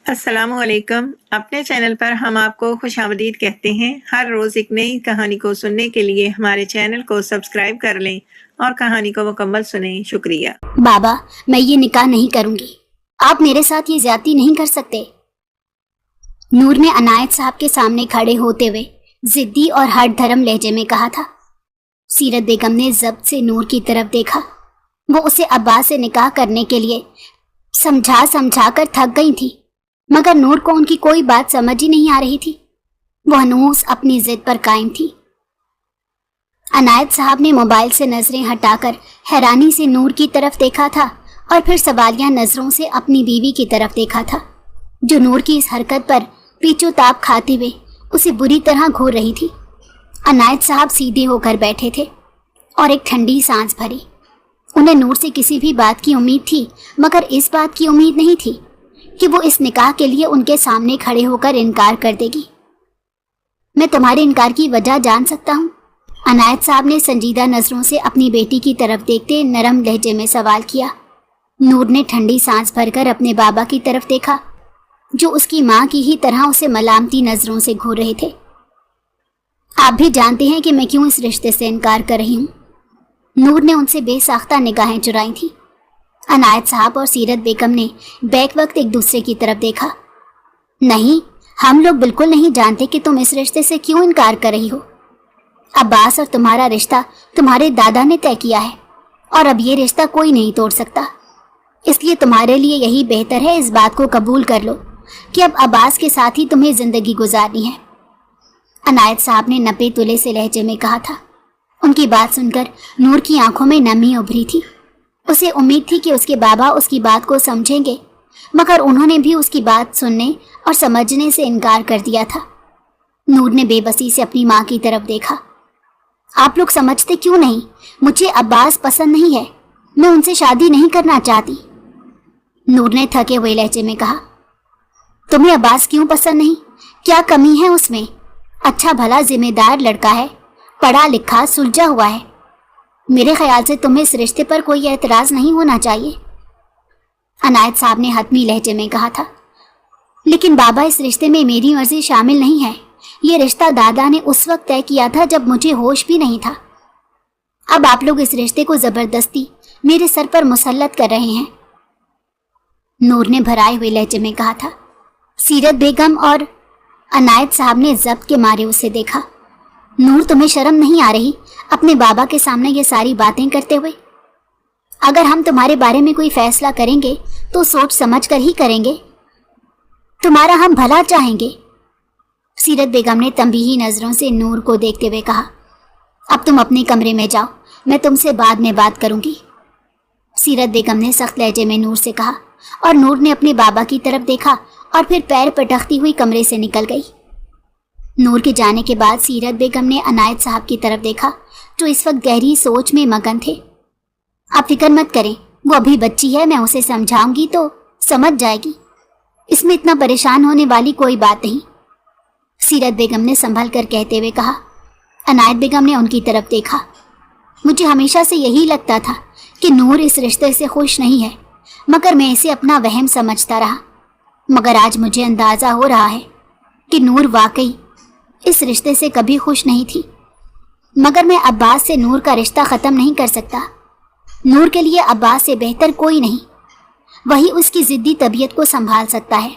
السلام علیکم۔ اپنے چینل پر ہم آپ کو خوش آمدید کہتے ہیں۔ ہر روز ایک نئی کہانی کو سننے کے لیے ہمارے چینل کو سبسکرائب کر لیں اور کہانی کو مکمل سنیں۔ شکریہ۔ بابا، میں یہ نکاح نہیں کروں گی۔ آپ میرے ساتھ یہ زیادتی نہیں کر سکتے۔ نور نے عنایت صاحب کے سامنے کھڑے ہوتے ہوئے ضدی اور ہٹ دھرم لہجے میں کہا تھا۔ سیرت بیگم نے ضبط سے نور کی طرف دیکھا۔ وہ اسے عباس سے نکاح کرنے کے لیے سمجھا کر تھک گئی تھی، مگر نور کو ان کی کوئی بات سمجھ ہی نہیں آ رہی تھی۔ وہ ہنوز اپنی ضد پر قائم تھی۔ عنایت صاحب نے موبائل سے نظریں ہٹا کر حیرانی سے نور کی طرف دیکھا تھا اور پھر سوالیہ نظروں سے اپنی بیوی کی طرف دیکھا تھا، جو نور کی اس حرکت پر پیچو تاب کھاتے ہوئے اسے بری طرح گھور رہی تھی۔ عنایت صاحب سیدھے ہو کر بیٹھے تھے اور ایک ٹھنڈی سانس بھری۔ انہیں نور سے کسی بھی بات کی امید تھی، مگر اس بات کی امید نہیں تھی کہ وہ اس نکاح کے لیے ان کے سامنے کھڑے ہو کر انکار کر دے گی۔ میں تمہارے انکار کی وجہ جان سکتا ہوں؟ عنایت صاحب نے سنجیدہ نظروں سے اپنی بیٹی کی طرف دیکھتے نرم لہجے میں سوال کیا۔ نور نے ٹھنڈی سانس بھر کر اپنے بابا کی طرف دیکھا، جو اس کی ماں کی ہی طرح اسے ملامتی نظروں سے گھور رہے تھے۔ آپ بھی جانتے ہیں کہ میں کیوں اس رشتے سے انکار کر رہی ہوں۔ نور نے ان سے بے ساختہ نگاہیں چرائی تھیں۔ عنایت صاحب اور سیرت بیگم نے بیک وقت ایک دوسرے کی طرف دیکھا۔ نہیں، ہم لوگ بالکل نہیں جانتے کہ تم اس رشتے سے کیوں انکار کر رہی ہو۔ عباس اور تمہارا رشتہ تمہارے دادا نے طے کیا ہے، اور اب یہ رشتہ کوئی نہیں توڑ سکتا۔ اس لیے تمہارے لیے یہی بہتر ہے اس بات کو قبول کر لو کہ اب عباس کے ساتھ ہی تمہیں زندگی گزارنی ہے۔ عنایت صاحب نے نپے تلے سے لہجے میں کہا تھا۔ ان کی بات سن کر نور کی آنکھوں میں نمی ابھری تھی۔ اسے امید تھی کہ اس کے بابا اس کی بات کو سمجھیں گے، مگر انہوں نے بھی اس کی بات سننے اور سمجھنے سے انکار کر دیا تھا۔ نور نے بے بسی سے اپنی ماں کی طرف دیکھا۔ آپ لوگ سمجھتے کیوں نہیں؟ مجھے عباس پسند نہیں ہے، میں ان سے شادی نہیں کرنا چاہتی۔ نور نے تھکے ہوئے لہجے میں کہا۔ تمہیں عباس کیوں پسند نہیں؟ کیا کمی ہے اس میں؟ اچھا بھلا ذمہ دار لڑکا ہے، پڑھا لکھا سلجھا ہوا ہے۔ میرے خیال سے تمہیں اس رشتے پر کوئی اعتراض نہیں ہونا چاہیے۔ عنایت صاحب نے حتمی لہجے میں کہا تھا۔ لیکن بابا، اس رشتے میں میری مرضی شامل نہیں ہے۔ یہ رشتہ دادا نے اس وقت طے کیا تھا جب مجھے ہوش بھی نہیں تھا۔ اب آپ لوگ اس رشتے کو زبردستی میرے سر پر مسلط کر رہے ہیں۔ نور نے بھرائے ہوئے لہجے میں کہا تھا۔ سیرت بیگم اور عنایت صاحب نے ضبط کے مارے اسے دیکھا۔ نور، تمہیں شرم نہیں آ رہی اپنے بابا کے سامنے یہ ساری باتیں کرتے ہوئے؟ اگر ہم تمہارے بارے میں کوئی فیصلہ کریں گے تو سوچ سمجھ کر ہی کریں گے، تمہارا ہم بھلا چاہیں گے۔ سیرت بیگم نے تنبیہی نظروں سے نور کو دیکھتے ہوئے کہا۔ اب تم اپنے کمرے میں جاؤ، میں تم سے بعد میں بات کروں گی۔ سیرت بیگم نے سخت لہجے میں نور سے کہا، اور نور نے اپنے بابا کی طرف دیکھا اور پھر پیر پٹکتی ہوئی کمرے سے نکل گئی۔ نور کے جانے کے بعد سیرت بیگم نے عنایت صاحب کی طرف دیکھا، جو اس وقت گہری سوچ میں مگن تھے۔ آپ فکر مت کریں، وہ ابھی بچی ہے، میں اسے سمجھاؤں گی تو سمجھ جائے گی۔ اس میں اتنا پریشان ہونے والی کوئی بات نہیں، سیرت بیگم نے سنبھل کر کہتے ہوئے کہا۔ عنایت بیگم نے ان کی طرف دیکھا۔ مجھے ہمیشہ سے یہی لگتا تھا کہ نور اس رشتے سے خوش نہیں ہے، مگر میں اسے اپنا وہم سمجھتا رہا۔ مگر آج مجھے اندازہ ہو رہا ہے کہ نور واقعی اس رشتے سے کبھی خوش نہیں تھی، مگر میں عباس سے نور کا رشتہ ختم نہیں کر سکتا۔ نور کے لیے عباس سے بہتر کوئی نہیں، وہی اس کی ضدی طبیعت کو سنبھال سکتا ہے۔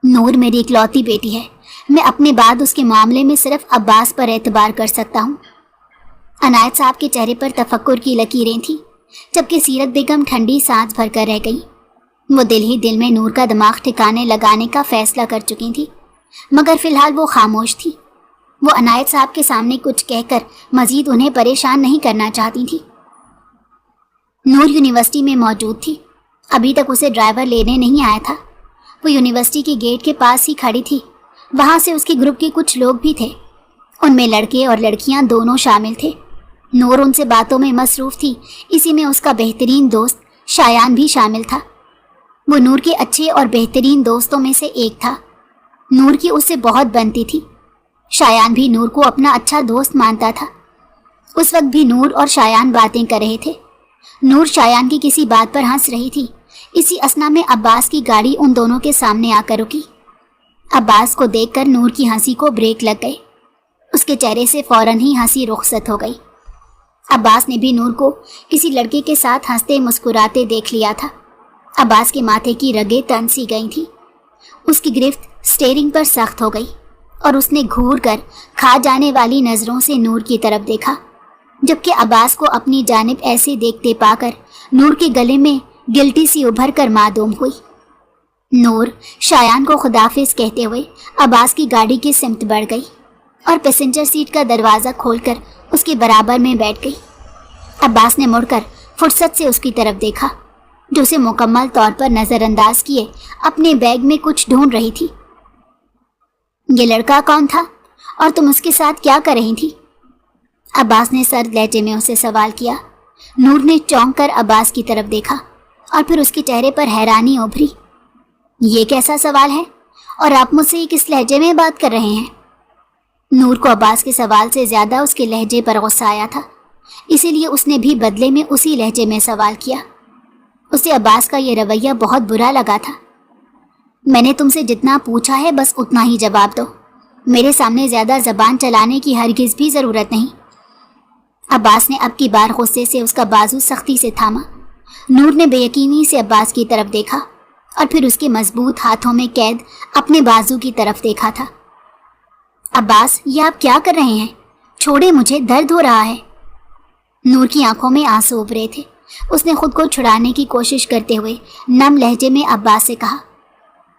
نور میری اکلوتی بیٹی ہے، میں اپنے بعد اس کے معاملے میں صرف عباس پر اعتبار کر سکتا ہوں۔ عنایت صاحب کے چہرے پر تفکر کی لکیریں تھیں، جبکہ سیرت بیگم ٹھنڈی سانس بھر کر رہ گئی۔ وہ دل ہی دل میں نور کا دماغ ٹھکانے لگانے کا فیصلہ کر چکی تھی، مگر فی الحال وہ خاموش تھی۔ وہ عنایت صاحب کے سامنے کچھ کہہ کر مزید انہیں پریشان نہیں کرنا چاہتی تھی۔ نور یونیورسٹی میں موجود تھی، ابھی تک اسے ڈرائیور لینے نہیں آیا تھا۔ وہ یونیورسٹی کے گیٹ کے پاس ہی کھڑی تھی، وہاں سے اس کے گروپ کے کچھ لوگ بھی تھے، ان میں لڑکے اور لڑکیاں دونوں شامل تھے۔ نور ان سے باتوں میں مصروف تھی، اسی میں اس کا بہترین دوست شایان بھی شامل تھا۔ وہ نور کے اچھے اور بہترین دوستوں میں سے ایک تھا۔ نور کی اس سے بہت بنتی تھی۔ شایان بھی نور کو اپنا اچھا دوست مانتا تھا۔ اس وقت بھی نور اور شایان باتیں کر رہے تھے۔ نور شایان کی کسی بات پر ہنس رہی تھی، इसी असना में अब्बास की गाड़ी उन दोनों के सामने आकर रुकी। अब्बास को देखकर नूर की हंसी को ब्रेक लग गए। उसके चेहरे से फौरन ही हंसी रुखसत हो गई। अब्बास ने भी नूर को किसी लड़के के साथ हंसते मुस्कुराते देख लिया था। अब्बास के माथे की रगें तन सी गई थी। उसकी गिरफ्त स्टीयरिंग पर सख्त हो गई और उसने घूर कर खा जाने वाली नजरों से नूर की तरफ देखा, जबकि अब्बास को अपनी जानिब ऐसे देखते पाकर नूर के गले में गिल्टी सी उभर कर मादूम हुई। नूर शायान को खुदाफिज कहते हुए अब्बास की गाड़ी की सिमत बढ़ गई और पैसेंजर सीट का दरवाज़ा खोलकर उसके बराबर में बैठ गई। अब्बास ने मुड़कर फुर्सत से उसकी तरफ देखा, जो उसे मुकम्मल तौर पर नज़रअंदाज किए अपने बैग में कुछ ढूंढ रही थी। ये लड़का कौन था और तुम उसके साथ क्या कर रही थी? अब्बास ने सर्द लहजे में उसे सवाल किया। नूर ने चौंक कर अब्बास की तरफ देखा और फिर उसके चेहरे पर हैरानी उभरी। ये कैसा सवाल है और आप मुझसे किस लहजे में बात कर रहे हैं? नूर को अब्बास के सवाल से ज़्यादा उसके लहजे पर गुस्सा आया था, इसीलिए उसने भी बदले में उसी लहजे में सवाल किया। उसे अब्बास का ये रवैया बहुत बुरा लगा था। मैंने तुमसे जितना पूछा है बस उतना ही जवाब दो। मेरे सामने ज़्यादा ज़बान चलाने की हरगिज़ भी ज़रूरत नहीं। अब्बास ने अब की बार गुस्से से उसका बाजू सख्ती से थामा। नूर ने बेयकीनी से अब्बास की तरफ देखा और फिर उसके मजबूत हाथों में कैद अपने बाजू की तरफ देखा था। अब्बास, ये आप क्या कर रहे हैं? छोड़े मुझे, दर्द हो रहा है। नूर की आंखों में आंसू उभरे थे। उसने खुद को छुड़ाने की कोशिश करते हुए नम लहजे में अब्बास से कहा,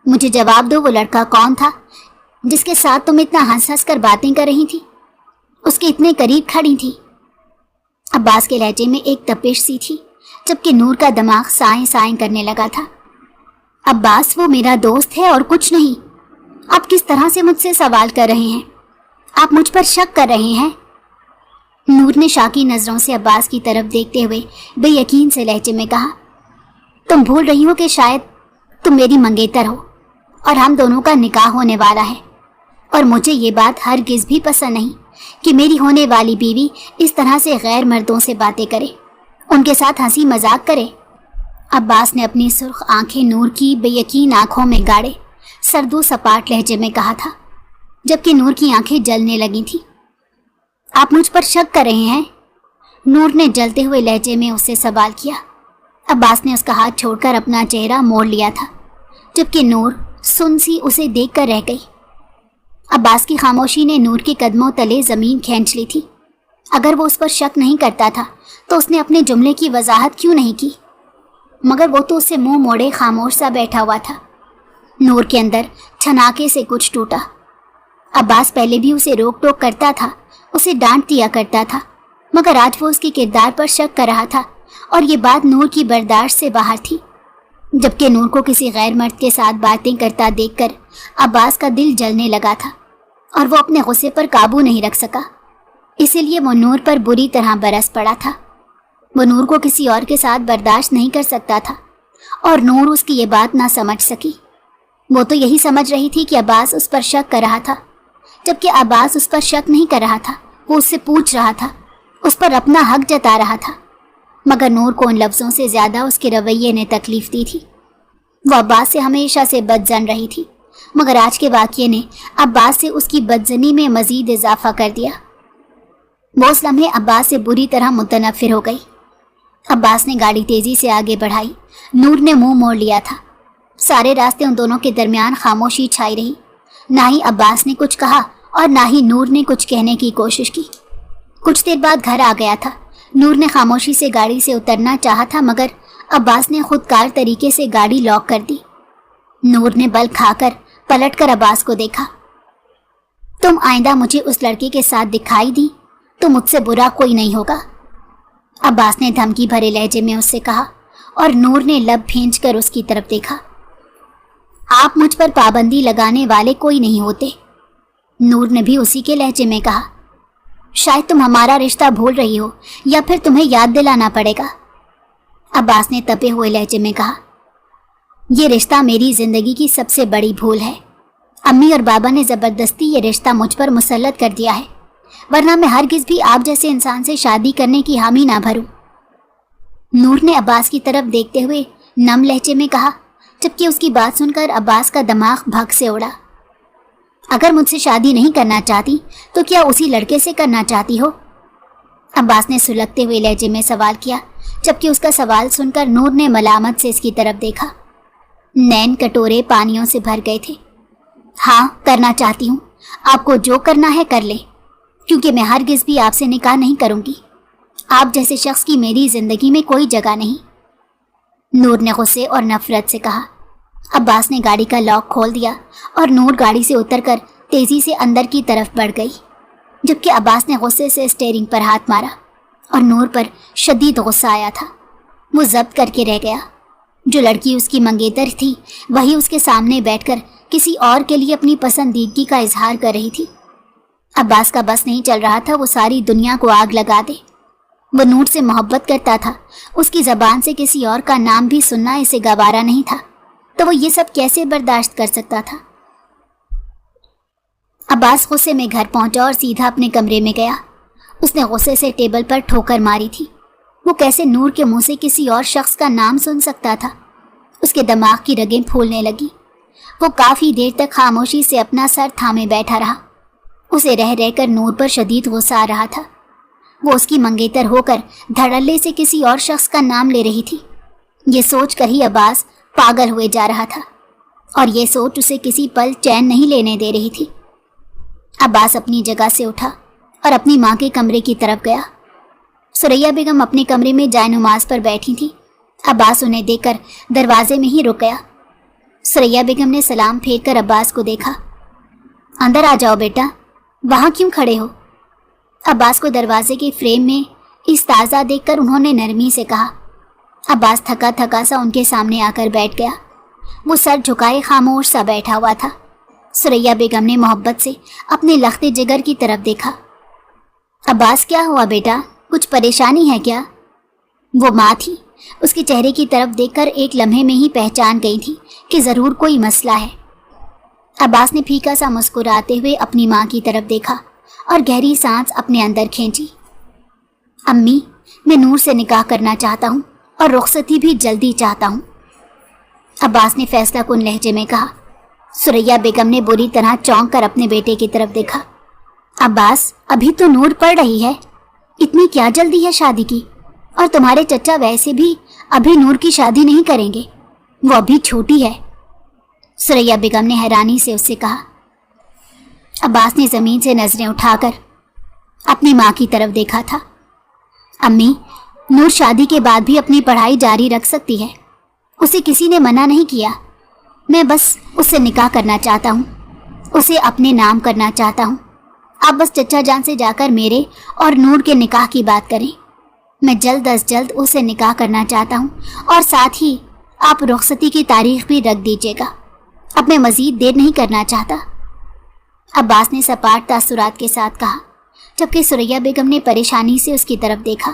मुझे जवाब दो, वो लड़का कौन था जिसके साथ तुम इतना हंस हंस कर बातें कर रही थी, उसके इतने करीब खड़ी थी? अब्बास के लहजे में एक तपिश सी थी, जबकि नूर का दिमाग साएं साएं करने लगा था। अब्बास, वो मेरा दोस्त है और कुछ नहीं। आप किस तरह से मुझसे सवाल कर रहे हैं? आप मुझ पर शक कर रहे हैं? नूर ने शाकी नज़रों से अब्बास की तरफ देखते हुए बेयकीन से लहजे में कहा, तुम भूल रही हो कि शायद तुम मेरी मंगेतर हो और हम दोनों का निकाह होने वाला है, और मुझे ये बात हरगिज़ भी पसंद नहीं कि मेरी होने वाली बीवी इस तरह से गैर मर्दों से बातें करे, उनके साथ हंसी मजाक करे। अब्बास ने अपनी सुर्ख आंखें नूर की बेयकीन आंखों में गाड़े सर्दो सपाट लहजे में कहा था, जबकि नूर की आंखें जलने लगी थी। आप मुझ पर शक कर रहे हैं? नूर ने जलते हुए लहजे में उससे सवाल किया। अब्बास ने उसका हाथ छोड़कर अपना चेहरा मोड़ लिया था, जबकि नूर सुन सी उसे देखकर रह गई। अब्बास की खामोशी ने नूर के कदमों तले ज़मीन खींच ली थी। अगर वो उस पर शक नहीं करता था तो उसने अपने जुमले की वजाहत क्यों नहीं की? मगर वो तो उससे मुंह मोड़े खामोश सा बैठा हुआ था। नूर के अंदर छनाके से कुछ टूटा। अब्बास पहले भी उसे रोक टोक करता था, उसे डांट दिया करता था, मगर आज वो उसके किरदार पर शक कर रहा था और ये बात नूर की बर्दाश्त से बाहर थी। जबकि नूर को किसी गैर मर्द के साथ बातें करता देखकर अब्बास का दिल जलने लगा था और वो अपने गुस्से पर काबू नहीं रख सका। इसीलिए वो नूर पर बुरी तरह बरस पड़ा था। वो नूर को किसी और के साथ बर्दाश्त नहीं कर सकता था और नूर उसकी ये बात ना समझ सकी। वो तो यही समझ रही थी कि अब्बास उस पर शक कर रहा था, जबकि अब्बास उस पर शक नहीं कर रहा था। वो उससे पूछ रहा था, उस पर अपना हक जता रहा था। मगर नूर को उन लफ्ज़ों से ज़्यादा उसके रवैये ने तकलीफ दी थी। वो अब्बास से हमेशा से बदजन रही थी, मगर आज के वाक़ये ने अब्बास से उसकी बदजनी में मज़ीद इजाफा कर दिया। वो उस लम्हे अब्बास से बुरी तरह मुतनफ़िर हो गई। अब्बास ने गाड़ी तेज़ी से आगे बढ़ाई। नूर ने मुंह मोड़ लिया था। सारे रास्ते उन दोनों के दरमियान खामोशी छाई रही। ना ही अब्बास ने कुछ कहा और ना ही नूर ने कुछ कहने की कोशिश की। कुछ देर बाद घर आ गया था। नूर ने खामोशी से गाड़ी से उतरना चाहा था, मगर अब्बास ने खुदकार तरीके से गाड़ी लॉक कर दी। नूर ने बल खाकर पलटकर अब्बास को देखा। तुम आइंदा मुझे उस लड़के के साथ दिखाई दी तो मुझसे बुरा कोई नहीं होगा, अब्बास ने धमकी भरे लहजे में उससे कहा और नूर ने लब खींचकर उसकी तरफ देखा। आप मुझ पर पाबंदी लगाने वाले कोई नहीं होते, नूर ने भी उसी के लहजे में कहा। शायद तुम हमारा रिश्ता भूल रही हो या फिर तुम्हें याद दिलाना पड़ेगा, अब्बास ने तपे हुए लहजे में कहा। यह रिश्ता मेरी जिंदगी की सबसे बड़ी भूल है। अम्मी और बाबा ने ज़बरदस्ती ये रिश्ता मुझ पर मुसल्लत कर दिया है, वरना मैं हरगिज़ भी आप जैसे इंसान से शादी करने की हामी ना भरूं। नूर ने अब्बास की तरफ देखते हुए नम लहजे में कहा, जबकि उसकी बात सुनकर अब्बास का दिमाग भग से उड़ा। अगर मुझसे शादी नहीं करना चाहती तो क्या उसी लड़के से करना चाहती हो? अब्बास ने सुलगते हुए लहजे में सवाल किया, जबकि उसका सवाल सुनकर नूर ने मलामत से इसकी तरफ देखा। नैन कटोरे पानियों से भर गए थे। हाँ, करना चाहती हूँ। आपको जो करना है कर ले, क्योंकि मैं हरगिज़ भी आपसे निकाह नहीं करूँगी। आप जैसे शख्स की मेरी जिंदगी में कोई जगह नहीं। नूर ने गुस्से और नफरत से कहा। अब्बास ने गाड़ी का लॉक खोल दिया और नूर गाड़ी से उतरकर तेजी से अंदर की तरफ बढ़ गई, जबकि अब्बास ने गुस्से से स्टीयरिंग पर हाथ मारा और नूर पर शदीद गुस्सा आया था। वो जब्त करके रह गया। जो लड़की उसकी मंगेतर थी वही उसके सामने बैठकर किसी और के लिए अपनी पसंदीदगी का इजहार कर रही थी। अब्बास का बस नहीं चल रहा था वो सारी दुनिया को आग लगा दे। वो नूर से मोहब्बत करता था। उसकी ज़बान से किसी और का नाम भी सुनना इसे गवारा नहीं था, तो वो ये सब कैसे बर्दाश्त कर सकता था? अब्बास गुस्से में घर पहुंचा और सीधा अपने कमरे में गया। उसने गुस्से से टेबल पर ठोकर मारी थी। वो कैसे नूर के मुंह से किसी और शख्स का नाम सुन सकता था? उसके दिमाग की रगें फूलने लगी। वो काफ़ी देर तक खामोशी से अपना सर थामे बैठा रहा। उसे रह रहकर नूर पर शदीद गुस्सा आ रहा था। वो उसकी मंगेतर होकर धड़ल्ले से किसी और शख्स का नाम ले रही थी। ये सोच कर ही अब्बास पागल हुए जा रहा था, और ये सोच उसे किसी पल चैन नहीं लेने दे रही थी। अब्बास अपनी जगह से उठा और अपनी माँ के कमरे की तरफ गया। सुरैया बेगम अपने कमरे में जायनुमाज पर बैठी थी। अब्बास उन्हें देखकर दरवाजे में ही रुक गया। सुरैया बेगम ने सलाम फेर कर अब्बास को देखा। अंदर आ जाओ बेटा, वहाँ क्यों खड़े हो? अब्बास को दरवाजे के फ्रेम में इस्ताज़ा देखकर उन्होंने नरमी से कहा। अब्बास थका थका सा उनके सामने आकर बैठ गया। वो सर झुकाए खामोश सा बैठा हुआ था। सुरैया बेगम ने मोहब्बत से अपने लख्ते जिगर की तरफ देखा। अब्बास, क्या हुआ बेटा, कुछ परेशानी है क्या? वो माँ थी। उसके चेहरे की तरफ देखकर एक लम्हे में ही पहचान गई थी कि ज़रूर कोई मसला है। अब्बास ने फीका सा मुस्कुराते हुए अपनी माँ की तरफ देखा और गहरी सांस अपने अंदर खींची। अम्मी, मैं नूर से निकाह करना चाहता हूँ और रुखसती भी जल्दी चाहता हूँ, अब्बास ने फैसला कुन लहजे में कहा। सुरैया बेगम ने बुरी तरह चौंक कर अपने बेटे की तरफ देखा। अब्बास, अभी तो नूर पढ़ रही है, इतनी क्या जल्दी है शादी की? और तुम्हारे चचा वैसे भी अभी नूर की शादी नहीं करेंगे, वो अभी छोटी है, सुरैया बेगम ने हैरानी से उससे कहा। अब्बास ने ज़मीन से नजरें उठाकर अपनी माँ की तरफ देखा था। अम्मी, नूर शादी के बाद भी अपनी पढ़ाई जारी रख सकती है, उसे किसी ने मना नहीं किया। मैं बस उससे निकाह करना चाहता हूँ, उसे अपने नाम करना चाहता हूँ। आप बस चचा जान से जाकर मेरे और नूर के निकाह की बात करें। मैं जल्द अज जल्द उसे निकाह करना चाहता हूँ, और साथ ही आप रुखसती की तारीख भी रख दीजिएगा। अब मैं मज़ीद देर नहीं करना चाहता, अब्बास ने सपाट तासुरात के साथ कहा, जबकि सुरैया बेगम ने परेशानी से उसकी तरफ देखा।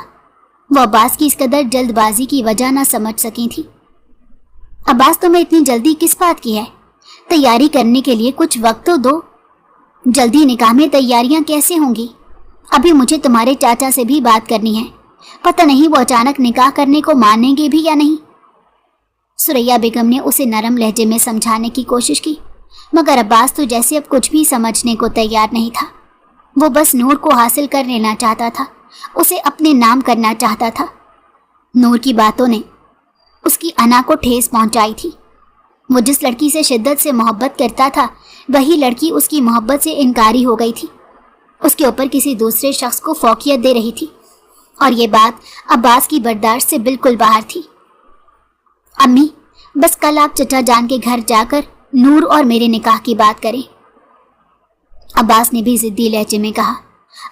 वो अब्बास की इस कदर जल्दबाजी की वजह ना समझ सकी थी। अब्बास, तुम्हें इतनी जल्दी किस बात की है? तैयारी करने के लिए कुछ वक्त तो दो। जल्दी निकाह में तैयारियां कैसे होंगी? अभी मुझे तुम्हारे चाचा से भी बात करनी है, पता नहीं वो अचानक निकाह करने को मानेंगे भी या नहीं। सुरैया बेगम ने उसे नरम लहजे में समझाने की कोशिश की, मगर अब्बास तो जैसे अब कुछ भी समझने को तैयार नहीं था। वो बस नूर को हासिल कर लेना चाहता था, उसे अपने नाम करना चाहता था। नूर की बातों ने उसकी अना को ठेस पहुंचाई थी। वो जिस लड़की से शिद्दत से मोहब्बत करता था, वही लड़की उसकी मोहब्बत से इनकारी हो गई थी। उसके ऊपर किसी दूसरे शख्स को फौकियत दे रही थी, और ये बात अब्बास की बर्दाश्त से बिल्कुल बाहर थी। अम्मी, बस कल आप चचा जान के घर जाकर नूर और मेरे निकाह की बात करें, अब्बास ने भी जिद्दी लहजे में कहा।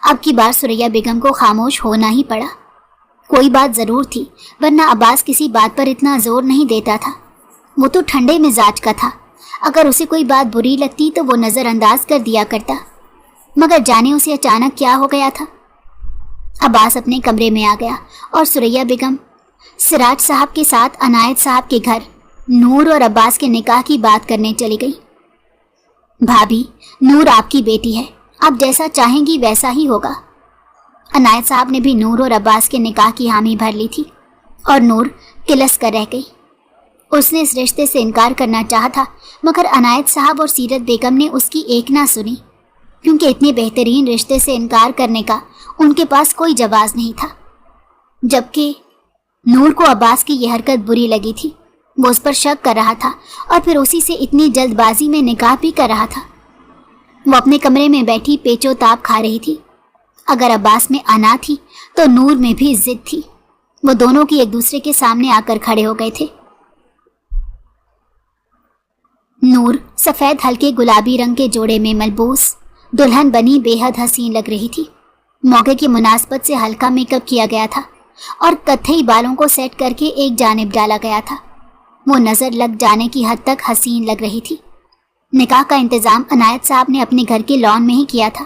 अब की बार सुरैया बेगम को खामोश होना ही पड़ा। कोई बात ज़रूर थी, वरना अब्बास किसी बात पर इतना जोर नहीं देता था। वो तो ठंडे मिजाज का था, अगर उसे कोई बात बुरी लगती तो वो नज़रअंदाज कर दिया करता, मगर जाने उसे अचानक क्या हो गया था। अब्बास अपने कमरे में आ गया और सुरैया बेगम सिराज साहब के साथ अनायत साहब के घर नूर और अब्बास के निकाह की बात करने चली गई। भाभी, नूर आपकी बेटी है, आप जैसा चाहेंगी वैसा ही होगा। अनायत साहब ने भी नूर और अब्बास के निकाह की हामी भर ली थी, और नूर किलस कर रह गई। उसने इस रिश्ते से इनकार करना चाहा था, मगर अनायत साहब और सीरत बेगम ने उसकी एक ना सुनी, क्योंकि इतने बेहतरीन रिश्ते से इनकार करने का उनके पास कोई जवाब नहीं था। जबकि नूर को अब्बास की यह हरकत बुरी लगी थी। वो उस पर शक कर रहा था और फिर उसी से इतनी जल्दबाजी में निकाह भी कर रहा था। वो अपने कमरे में बैठी पेचो ताप खा रही थी। अगर अब्बास में अना थी तो नूर में भी जिद थी। वो दोनों की एक दूसरे के सामने आकर खड़े हो गए थे। नूर सफेद हल्के गुलाबी रंग के जोड़े में मलबूस दुल्हन बनी बेहद हसीन लग रही थी। मौके की मुनासबत से हल्का मेकअप किया गया था और कत्थई बालों को सेट करके एक जानिब डाला गया था। वो नजर लग जाने की हद तक हसीन लग रही थी। निकाह का इंतजाम अनायत साहब ने अपने घर के लॉन में ही किया था।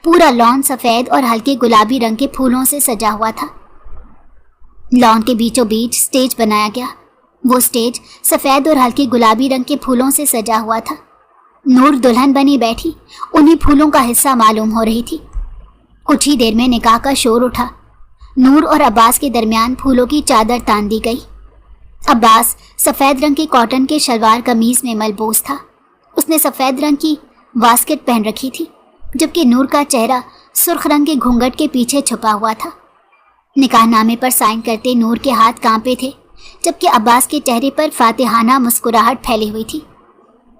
पूरा लॉन सफेद और हल्के गुलाबी रंग के फूलों से सजा हुआ था। लॉन के बीचों बीच स्टेज बनाया गया। वो स्टेज सफेद और हल्के गुलाबी रंग के फूलों से सजा हुआ था। नूर दुल्हन बनी बैठी उन्हीं फूलों का हिस्सा मालूम हो रही थी। कुछ ही देर में निकाह का शोर उठा। नूर और अब्बास के दरमियान फूलों की चादर तान दी गई। अब्बास सफेद रंग की कॉटन के शलवार कमीज में मलबूस था। उसने सफेद रंग की वास्केट पहन रखी थी, जबकि नूर का चेहरा सुर्ख रंग के घूंघट के पीछे छुपा हुआ था। निकाहनामे पर साइन करते नूर के हाथ कांपे थे, जबकि अब्बास के चेहरे पर फातिहाना मुस्कुराहट फैली हुई थी।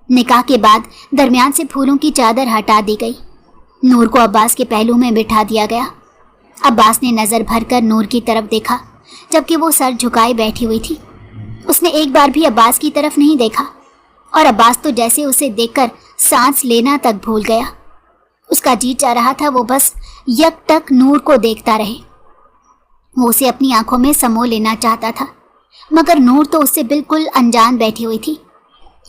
निकाह के बाद दरमियान से फूलों की चादर हटा दी गई। नूर को अब्बास के पहलू में बिठा दिया गया। अब्बास ने नजर भरकर नूर की तरफ देखा, जबकि वो सर झुकाए बैठी हुई थी। उसने एक बार भी अब्बास की तरफ नहीं देखा और अब्बास तो जैसे उसे देखकर सांस लेना तक भूल गया। उसका जी चाह रहा था वो बस यकटक नूर को देखता रहे। वो उसे अपनी आंखों में समो लेना चाहता था, मगर नूर तो उससे बिल्कुल अनजान बैठी हुई थी।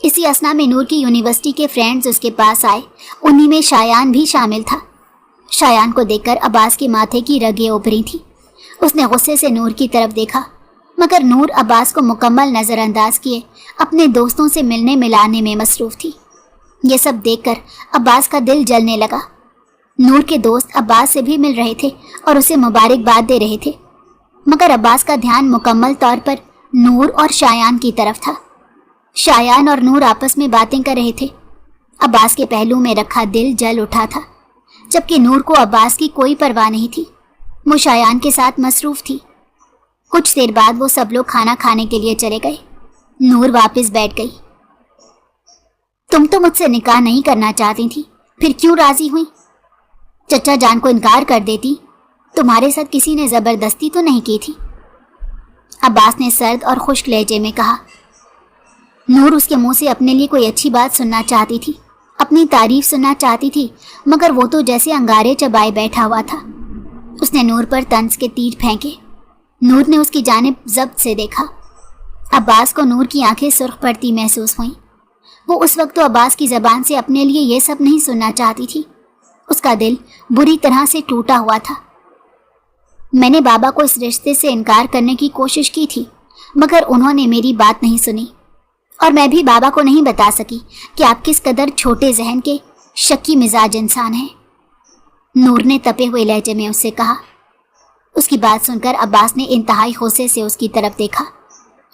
इसी असना में नूर की यूनिवर्सिटी के फ्रेंड्स उसके पास आए। उन्हीं में शायान भी शामिल था। शायान को देखकर अब्बास के माथे की रगें उभरी थी। उसने गुस्से से नूर की तरफ देखा, मगर नूर अब्बास को मुकम्मल नज़रअंदाज किए अपने दोस्तों से मिलने मिलाने में मसरूफ़ थी। ये सब देखकर अब्बास का दिल जलने लगा। नूर के दोस्त अब्बास से भी मिल रहे थे और उसे मुबारकबाद दे रहे थे, मगर अब्बास का ध्यान मुकम्मल तौर पर नूर और शायान की तरफ था। शायान और नूर आपस में बातें कर रहे थे। अब्बास के पहलू में रखा दिल जल उठा था, जबकि नूर को अब्बास की कोई परवाह नहीं थी। वो शायान के साथ मसरूफ़ थी। कुछ देर बाद वो सब लोग खाना खाने के लिए चले गए। नूर वापस बैठ गई। तुम तो मुझसे निकाह नहीं करना चाहती थी, फिर क्यों राजी हुई? चचा जान को इनकार कर देती। तुम्हारे साथ किसी ने जबरदस्ती तो नहीं की थी? अब्बास ने सर्द और खुश्क लहजे में कहा। नूर उसके मुंह से अपने लिए कोई अच्छी बात सुनना चाहती थी, अपनी तारीफ सुनना चाहती थी, मगर वो तो जैसे अंगारे चबाए बैठा हुआ था। उसने नूर पर तंज के तीर फेंके। नूर ने उसकी जानिब जब्त से देखा। अब्बास को नूर की आंखें सुर्ख पड़ती महसूस हुईं। वो उस वक्त तो अब्बास की ज़बान से अपने लिए ये सब नहीं सुनना चाहती थी। उसका दिल बुरी तरह से टूटा हुआ था। मैंने बाबा को इस रिश्ते से इनकार करने की कोशिश की थी, मगर उन्होंने मेरी बात नहीं सुनी, और मैं भी बाबा को नहीं बता सकी कि आप किस कदर छोटे जहन के शक्की मिजाज इंसान हैं। नूर ने तपे हुए लहजे में उससे कहा। उसकी बात सुनकर अब्बास ने इंतहाई गुस्से से उसकी तरफ देखा।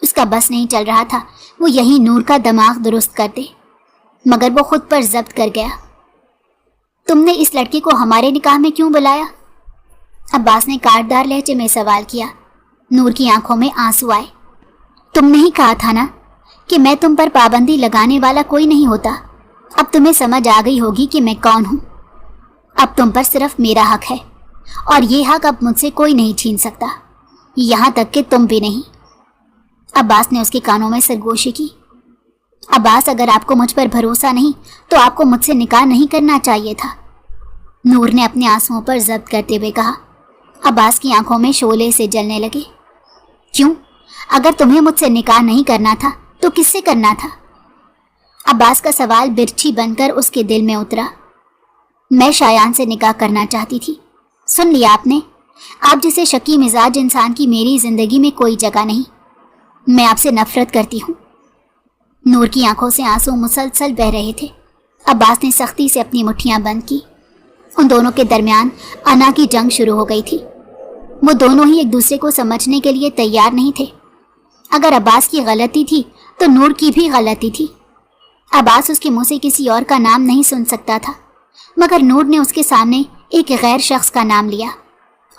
उसका बस नहीं चल रहा था वो यही नूर का दिमाग दुरुस्त कर दे, मगर वो खुद पर जब्त कर गया। तुमने इस लड़के को हमारे निकाह में क्यों बुलाया? अब्बास ने काटदार लहजे में सवाल किया। नूर की आंखों में आंसू आए। तुमने ही कहा था ना कि मैं तुम पर पाबंदी लगाने वाला कोई नहीं होता। अब तुम्हें समझ आ गई होगी कि मैं कौन हूँ। अब तुम पर सिर्फ मेरा हक है, और ये हक अब मुझसे कोई नहीं छीन सकता, यहाँ तक कि तुम भी नहीं। अब्बास ने उसके कानों में सरगोशी की। अब्बास, अगर आपको मुझ पर भरोसा नहीं तो आपको मुझसे निकाह नहीं करना चाहिए था। नूर ने अपने आंसुओं पर जब्त करते हुए कहा। अब्बास की आंखों में शोले से जलने लगे। क्यों? अगर तुम्हें मुझसे निकाह नहीं करना था तो किससे करना था? अब्बास का सवाल बिरछी बनकर उसके दिल में उतरा। मैं शायान से निकाह करना चाहती थी। सुन लिया आपने? आप जैसे शकी मिजाज इंसान की मेरी जिंदगी में कोई जगह नहीं। मैं आपसे नफरत करती हूँ। नूर की आंखों से आंसू मुसलसल बह रहे थे। अब्बास ने सख्ती से अपनी मुट्ठियां बंद की। उन दोनों के दरमियान अना की जंग शुरू हो गई थी। वो दोनों ही एक दूसरे को समझने के लिए तैयार नहीं थे। अगर अब्बास की गलती थी तो नूर की भी गलती थी। अब्बास उसके मुंह से किसी और का नाम नहीं सुन सकता था, मगर नूर ने उसके सामने एक गैर शख्स का नाम लिया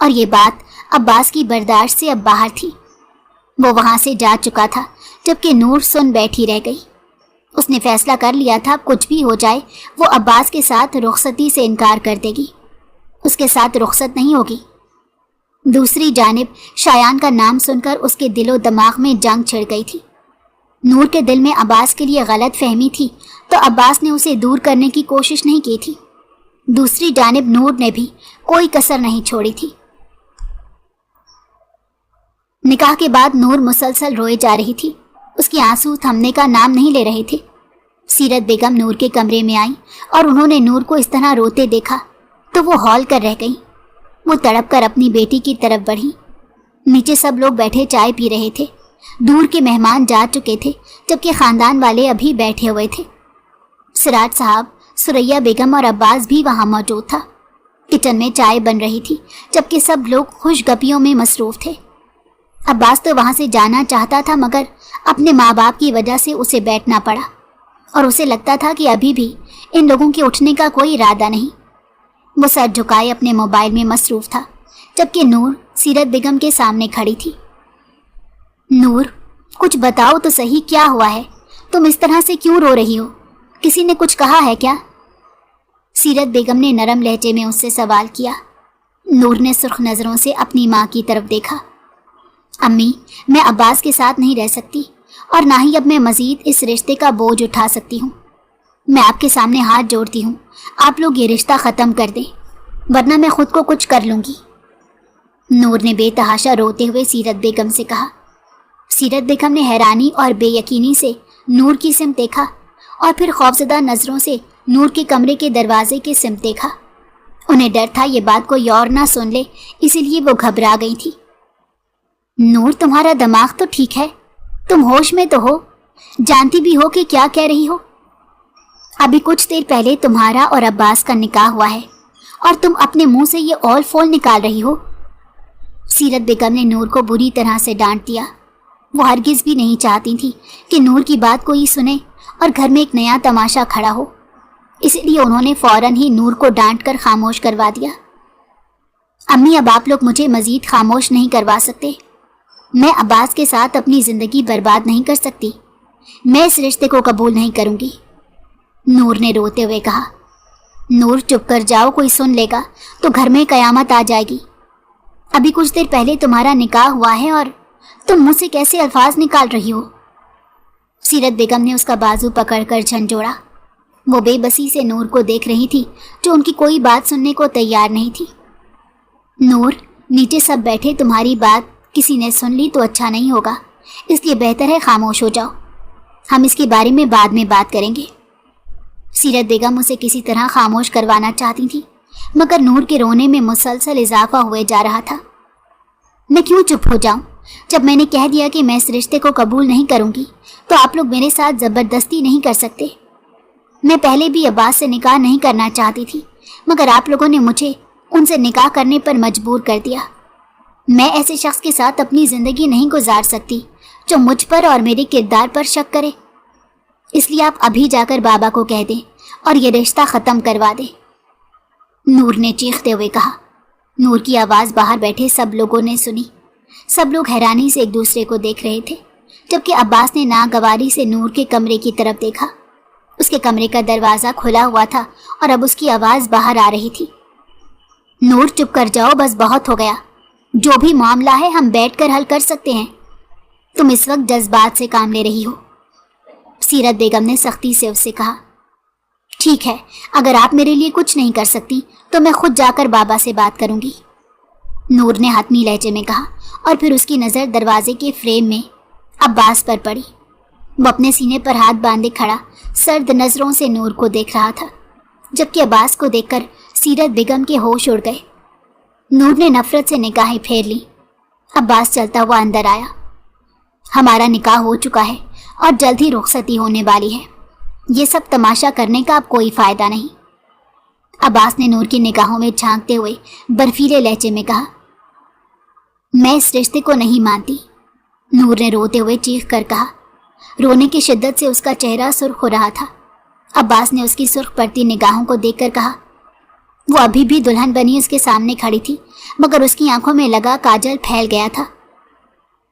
और ये बात अब्बास की बर्दाश्त से अब बाहर थी। वो वहां से जा चुका था जबकि नूर सुन बैठी रह गई। उसने फैसला कर लिया था कुछ भी हो जाए वो अब्बास के साथ रुखसती से इनकार कर देगी, उसके साथ रुखसत नहीं होगी। दूसरी जानिब शायान का नाम सुनकर उसके दिलो दिमाग में जंग छिड़ गई थी। नूर के दिल में अब्बास के लिए गलत फहमी थी तो अब्बास ने उसे दूर करने की कोशिश नहीं की थी। दूसरी जानिब नूर ने भी कोई कसर नहीं छोड़ी थी। निकाह के बाद नूर मुसलसल रोए जा रही थी। उसके आंसू थमने का नाम नहीं ले रहे थे। सीरत बेगम नूर के कमरे में आई और उन्होंने नूर को इस तरह रोते देखा तो वो हौल कर रह गई। वो तड़प कर अपनी बेटी की तरफ बढ़ी। नीचे सब लोग बैठे चाय पी रहे थे। दूर के मेहमान जा चुके थे जबकि खानदान वाले अभी बैठे हुए थे। सिराज साहब, सुरैया बेगम और अब्बास भी वहां मौजूद था। किचन में चाय बन रही थी जबकि सब लोग खुशगपियों में मसरूफ थे। अब्बास तो वहां से जाना चाहता था मगर अपने माँ बाप की वजह से उसे बैठना पड़ा और उसे लगता था कि अभी भी इन लोगों के उठने का कोई इरादा नहीं। वो सर झुकाए अपने मोबाइल में मसरूफ था जबकि नूर सीरत बेगम के सामने खड़ी थी। नूर, कुछ बताओ तो सही, क्या हुआ है? तुम इस तरह से क्यों रो रही हो? किसी ने कुछ कहा है क्या? सीरत बेगम ने नरम लहजे में उससे सवाल किया। नूर ने सुर्ख नजरों से अपनी माँ की तरफ देखा। अम्मी, मैं अब्बास के साथ नहीं रह सकती और ना ही अब मैं मजीद इस रिश्ते का बोझ उठा सकती हूँ। मैं आपके सामने हाथ जोड़ती हूँ, आप लोग ये रिश्ता ख़त्म कर दें वरना मैं खुद को कुछ कर लूँगी। नूर ने बेतहाशा रोते हुए सीरत बेगम से कहा। सीरत बेगम ने हैरानी और बेयकीनी से नूर की सिमत देखा और फिर खौफजदा नज़रों से नूर के कमरे के दरवाजे की सिमत देखा। उन्हें डर था ये बात कोई और ना सुन ले, इसीलिए वो घबरा गई थी। नूर, तुम्हारा दिमाग तो ठीक है, तुम होश में तो हो, जानती भी हो कि क्या कह रही हो। अभी कुछ देर पहले तुम्हारा और अब्बास का निकाह हुआ है और तुम अपने मुंह से ये ऑल फोल निकाल रही हो। सीरत बेगम ने नूर को बुरी तरह से डांट दिया। वो हरगिज भी नहीं चाहती थी कि नूर की बात कोई सुने और घर में एक नया तमाशा खड़ा हो, इसलिए उन्होंने फौरन ही नूर को डांट कर खामोश करवा दिया। अम्मी, अब आप लोग मुझे मजीद खामोश नहीं करवा सकते। मैं अब्बास के साथ अपनी ज़िंदगी बर्बाद नहीं कर सकती। मैं इस रिश्ते को कबूल नहीं करूँगी, नूर ने रोते हुए कहा। नूर, चुप कर जाओ, कोई सुन लेगा तो घर में कयामत आ जाएगी। अभी कुछ देर पहले तुम्हारा निकाह हुआ है और तुम मुझसे कैसे अल्फाज निकाल रही हो? सीरत बेगम ने उसका बाजू पकड़कर झंझोड़ा। वो बेबसी से नूर को देख रही थी जो उनकी कोई बात सुनने को तैयार नहीं थी। नूर, नीचे सब बैठे, तुम्हारी बात किसी ने सुन ली तो अच्छा नहीं होगा, इसलिए बेहतर है खामोश हो जाओ। हम इसके बारे में बाद में बात करेंगे। सीरत बेगम उसे किसी तरह खामोश करवाना चाहती थी मगर नूर के रोने में मुसलसल इजाफा हुए जा रहा था। मैं क्यों चुप हो जाऊं? जब मैंने कह दिया कि मैं इस रिश्ते को कबूल नहीं करूंगी तो आप लोग मेरे साथ ज़बरदस्ती नहीं कर सकते। मैं पहले भी अब्बास से निकाह नहीं करना चाहती थी मगर आप लोगों ने मुझे उनसे निकाह करने पर मजबूर कर दिया। मैं ऐसे शख्स के साथ अपनी ज़िंदगी नहीं गुजार सकती जो मुझ पर और मेरे किरदार पर शक करे। इसलिए आप अभी जाकर बाबा को कह दें और ये रिश्ता ख़त्म करवा दें, नूर ने चीखते हुए कहा। नूर की आवाज़ बाहर बैठे सब लोगों ने सुनी। सब लोग हैरानी से एक दूसरे को देख रहे थे जबकि अब्बास ने नागवारी से नूर के कमरे की तरफ देखा। उसके कमरे का दरवाज़ा खुला हुआ था और अब उसकी आवाज़ बाहर आ रही थी। नूर, चुप कर जाओ, बस बहुत हो गया। जो भी मामला है हम बैठकर हल कर सकते हैं। तुम इस वक्त जज्बात से काम ले रही हो, सीरत बेगम ने सख्ती से उससे कहा। ठीक है, अगर आप मेरे लिए कुछ नहीं कर सकती तो मैं खुद जाकर बाबा से बात करूंगी, नूर ने हतमी लहजे में कहा और फिर उसकी नज़र दरवाजे के फ्रेम में अब्बास पर पड़ी। वो अपने सीने पर हाथ बांधे खड़ा सर्द नज़रों से नूर को देख रहा था जबकि अब्बास को देखकर सीरत बेगम के होश उड़ गए। नूर ने नफरत से निगाहें फेर ली। अब्बास चलता हुआ अंदर आया। हमारा निकाह हो चुका है और जल्द ही रुखसती होने वाली है। ये सब तमाशा करने का अब कोई फ़ायदा नहीं, अब्बास ने नूर की निगाहों में झांकते हुए बर्फीले लहजे में कहा। मैं इस रिश्ते को नहीं मानती, नूर ने रोते हुए चीख कर कहा। रोने की शिद्दत से उसका चेहरा सुर्ख हो रहा था। अब्बास ने उसकी सुर्ख पड़ती निगाहों को देखकर कहा। वो अभी भी दुल्हन बनी उसके सामने खड़ी थी, मगर उसकी आंखों में लगा काजल फैल गया था।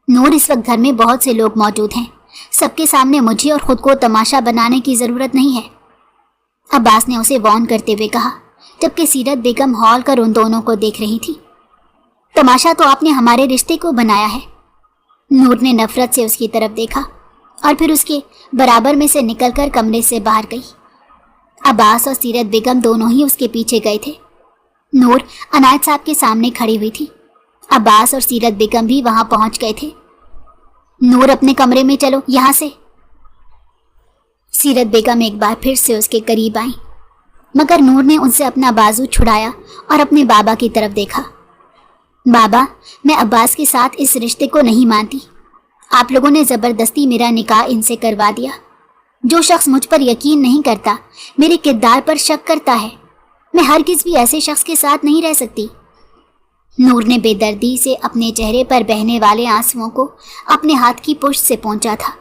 नूर, इस वक्त घर में बहुत से लोग मौजूद हैं, सबके सामने मुझे और खुद को तमाशा बनाने की जरूरत नहीं है, अब्बास ने उसे वार्न करते हुए कहा, जबकि सीरत बेगम हॉल कर उन दोनों को देख रही थी। तमाशा तो आपने हमारे रिश्ते को बनाया है। नूर ने नफरत से उसकी तरफ देखा और फिर उसके बराबर में से निकलकर कमरे से बाहर गई। अब्बास और सीरत बेगम दोनों ही उसके पीछे गए थे। नूर अनायत साहब के सामने खड़ी हुई थी। अब्बास और सीरत बेगम भी वहां पहुंच गए थे। नूर, अपने कमरे में चलो, यहां से। सीरत बेगम एक बार फिर से उसके करीब आई, मगर नूर ने उनसे अपना बाजू छुड़ाया और अपने बाबा की तरफ देखा। बाबा, मैं अब्बास के साथ इस रिश्ते को नहीं मानती। आप लोगों ने जबरदस्ती मेरा निकाह इनसे करवा दिया। जो शख्स मुझ पर यकीन नहीं करता, मेरे किरदार पर शक करता है, मैं हरगिज़ भी ऐसे शख्स के साथ नहीं रह सकती। नूर ने बेदर्दी से अपने चेहरे पर बहने वाले आंसुओं को अपने हाथ की पुष्ट से पोंछा था।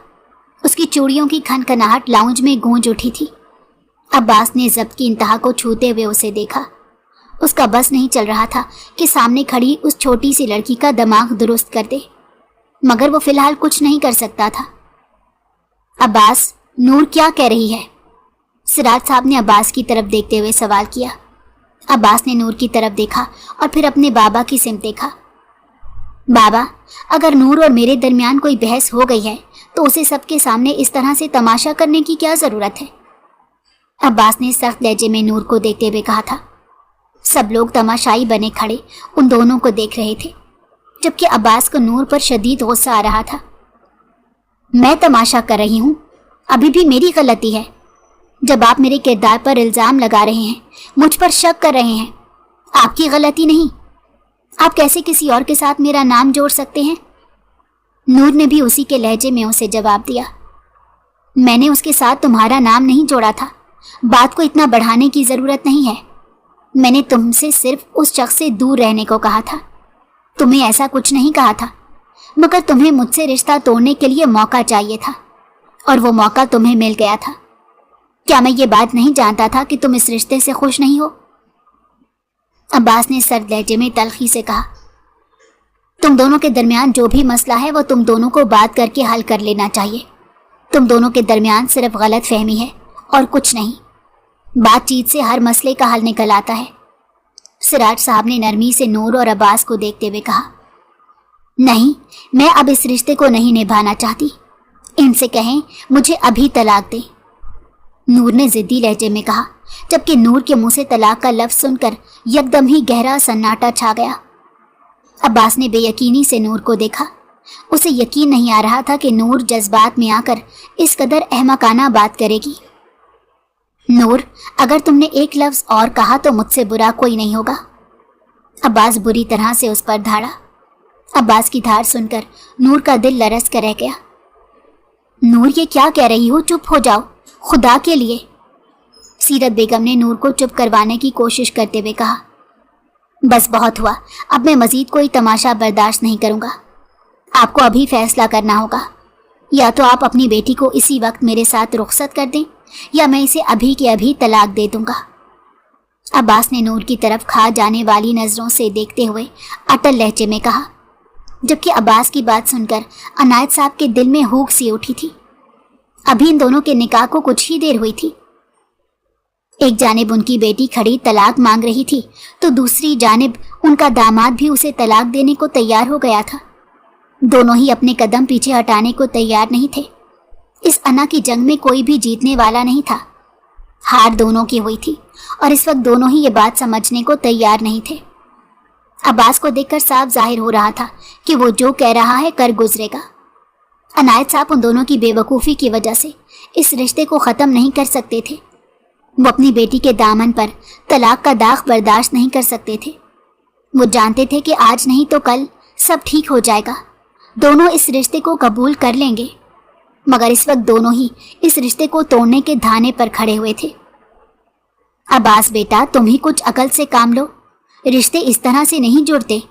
उसकी चूड़ियों की खनखनाहट लाउंज में गूंज उठी थी। अब्बास ने ज़ब्त की इंतहा को छूते हुए उसे देखा। उसका बस नहीं चल रहा था कि सामने खड़ी उस छोटी सी लड़की का दिमाग दुरुस्त कर दे, मगर वो फिलहाल कुछ नहीं कर सकता था। अब्बास, नूर क्या कह रही है? सिराज साहब ने अब्बास की तरफ देखते हुए सवाल किया। अब्बास ने नूर की तरफ देखा और फिर अपने बाबा की सिमत देखा। बाबा, अगर नूर और मेरे दरमियान कोई बहस हो गई है तो उसे सबके सामने इस तरह से तमाशा करने की क्या जरूरत है? अब्बास ने सख्त लहजे में नूर को देखते हुए कहा था। सब लोग तमाशाई बने खड़े उन दोनों को देख रहे थे, जबकि अब्बास को नूर पर शदीद गुस्सा आ रहा था। मैं तमाशा कर रही हूँ? अभी भी मेरी गलती है। जब आप मेरे किरदार पर इल्ज़ाम लगा रहे हैं, मुझ पर शक कर रहे हैं, आपकी गलती नहीं। आप कैसे किसी और के साथ मेरा नाम जोड़ सकते हैं? नूर ने भी उसी के लहजे में उसे जवाब दिया। मैंने उसके साथ तुम्हारा नाम नहीं जोड़ा था। बात को इतना बढ़ाने की ज़रूरत नहीं है। मैंने तुमसे सिर्फ उस शख्स से दूर रहने को कहा था। तुम्हें ऐसा कुछ नहीं कहा था, मगर तुम्हें मुझसे रिश्ता तोड़ने के लिए मौका चाहिए था और वो मौका तुम्हें मिल गया था। क्या मैं ये बात नहीं जानता था कि तुम इस रिश्ते से खुश नहीं हो? अब्बास ने सर्द लहजे में तल्खी से कहा। तुम दोनों के दरमियान जो भी मसला है वो तुम दोनों को बात करके हल कर लेना चाहिए। तुम दोनों के दरमियान सिर्फ गलत फहमी है और कुछ नहीं। बातचीत से हर मसले का हल निकल आता है। सिराज साहब ने नरमी से नूर और अब्बास को देखते हुए कहा। नहीं, मैं अब इस रिश्ते को नहीं निभाना चाहती। इनसे कहें मुझे अभी तलाक दें। नूर ने जिद्दी लहजे में कहा, जबकि नूर के मुंह से तलाक का लफ्ज सुनकर यकदम ही गहरा सन्नाटा छा गया। अब्बास ने बेयकीनी से नूर को देखा। उसे यकीन नहीं आ रहा था कि नूर जज्बात में आकर इस कदर अहमकाना बात करेगी। नूर, अगर तुमने एक लफ्ज और कहा तो मुझसे बुरा कोई नहीं होगा। अब्बास बुरी तरह से उस पर धाड़ा। अब्बास की धार सुनकर नूर का दिल लरस कर रह गया। नूर, ये क्या कह रही हो? चुप हो जाओ, खुदा के लिए। सीरत बेगम ने नूर को चुप करवाने की कोशिश करते हुए कहा। बस बहुत हुआ, अब मैं मजीद कोई तमाशा बर्दाश्त नहीं करूंगा। आपको अभी फैसला करना होगा। या तो आप अपनी बेटी को इसी वक्त मेरे साथ रुखसत कर दें, या मैं इसे अभी के अभी तलाक दे दूंगा। अब्बास ने नूर की तरफ खा जाने वाली नजरों से देखते हुए अटल लहजे में कहा, जबकि अब्बास की बात सुनकर अनायत साहब के दिल में हुक सी उठी थी। अभी इन दोनों के निकाह को कुछ ही देर हुई थी। एक जानिब उनकी बेटी खड़ी तलाक मांग रही थी तो दूसरी जानिब उनका दामाद भी उसे तलाक देने को तैयार हो गया था। दोनों ही अपने कदम पीछे हटाने को तैयार नहीं थे। इस अना की जंग में कोई भी जीतने वाला नहीं था। हार दोनों की हुई थी और इस वक्त दोनों ही ये बात समझने को तैयार नहीं थे। अब्बास को देखकर साफ जाहिर हो रहा था कि वो जो कह रहा है कर गुजरेगा। अनायत साहब उन दोनों की बेवकूफ़ी की वजह से इस रिश्ते को ख़त्म नहीं कर सकते थे। वो अपनी बेटी के दामन पर तलाक का दाग बर्दाश्त नहीं कर सकते थे। वो जानते थे कि आज नहीं तो कल सब ठीक हो जाएगा, दोनों इस रिश्ते को कबूल कर लेंगे। मगर इस वक्त दोनों ही इस रिश्ते को तोड़ने के धाने पर खड़े हुए थे। अब्बास बेटा, तुम ही कुछ अकल से काम लो। रिश्ते इस तरह से नहीं जुड़ते।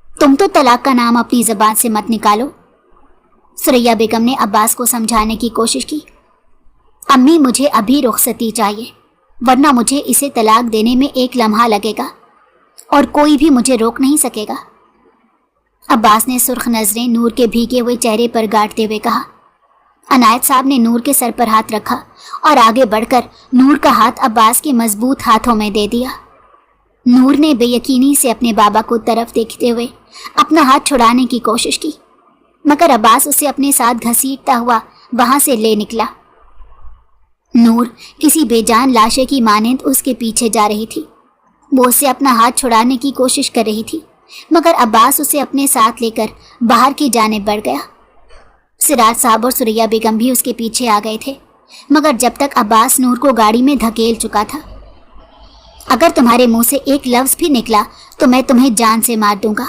तुम तो तलाक का नाम अपनी ज़बान से मत निकालो। सुरैया बेगम ने अब्बास को समझाने की कोशिश की। अम्मी, मुझे अभी रुखसती चाहिए, वरना मुझे इसे तलाक देने में एक लम्हा लगेगा और कोई भी मुझे रोक नहीं सकेगा। अब्बास ने सुर्ख नजरें नूर के भीगे हुए चेहरे पर गाड़ते हुए कहा। अनायत साहब ने नूर के सर पर हाथ रखा और आगे बढ़कर नूर का हाथ अब्बास के मजबूत हाथों में दे दिया। नूर ने बेयकीनी से अपने बाबा को तरफ देखते हुए अपना हाथ छुड़ाने की कोशिश की, मगर अब्बास उसे अपने साथ घसीटता हुआ वहां से ले निकला। नूर किसी बेजान लाशे की मानंद उसके पीछे जा रही थी। वो उससे अपना हाथ छुड़ाने की कोशिश कर रही थी, मगर अब्बास उसे अपने साथ लेकर बाहर की जानिब बढ़ गया। सिराज साहब और सुरैया बेगम भी उसके पीछे आ गए थे, मगर जब तक अब्बास नूर को गाड़ी में धकेल चुका था। अगर तुम्हारे मुंह से एक लफ्ज भी निकला तो मैं तुम्हें जान से मार दूंगा,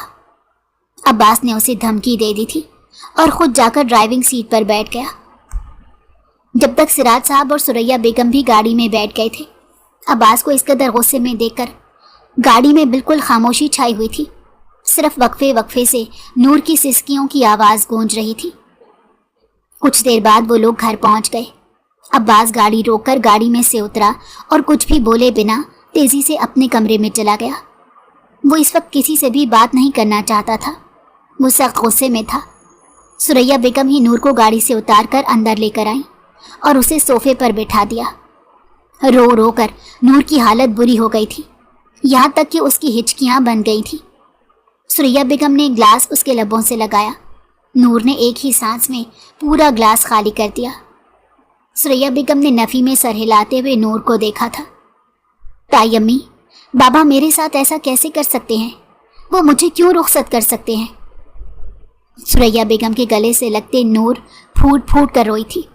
अब्बास ने उसे धमकी दे दी थी और खुद जाकर ड्राइविंग सीट पर बैठ गया। जब तक सिराज साहब और सुरैया बेगम भी गाड़ी में बैठ गए थे, अब्बास को इस कदर गुस्से में देखकर गाड़ी में बिल्कुल खामोशी छाई हुई थी। सिर्फ वक्फे वक्फे से नूर की सिसकियों की आवाज गूंज रही थी। कुछ देर बाद वो लोग घर पहुंच गए। अब्बास गाड़ी रोककर गाड़ी में से उतरा और कुछ भी बोले बिना तेजी से अपने कमरे में चला गया। वो इस वक्त किसी से भी बात नहीं करना चाहता था। वो सख्त गुस्से में था। सुरैया बेगम ही नूर को गाड़ी से उतार कर अंदर लेकर आई और उसे सोफे पर बिठा दिया। रो रो कर नूर की हालत बुरी हो गई थी, यहाँ तक कि उसकी हिचकियाँ बन गई थी। सुरैया बेगम ने ग्लास उसके लबों से लगाया। नूर ने एक ही सांस में पूरा ग्लास खाली कर दिया। सुरैया बेगम ने नफ़ी में सर हिलाते हुए नूर को देखा था। ताई अम्मी, बाबा मेरे साथ ऐसा कैसे कर सकते हैं? वो मुझे क्यों रुखसत कर सकते हैं? सुरैया बेगम के गले से लगते नूर फूट फूट कर रोई थी।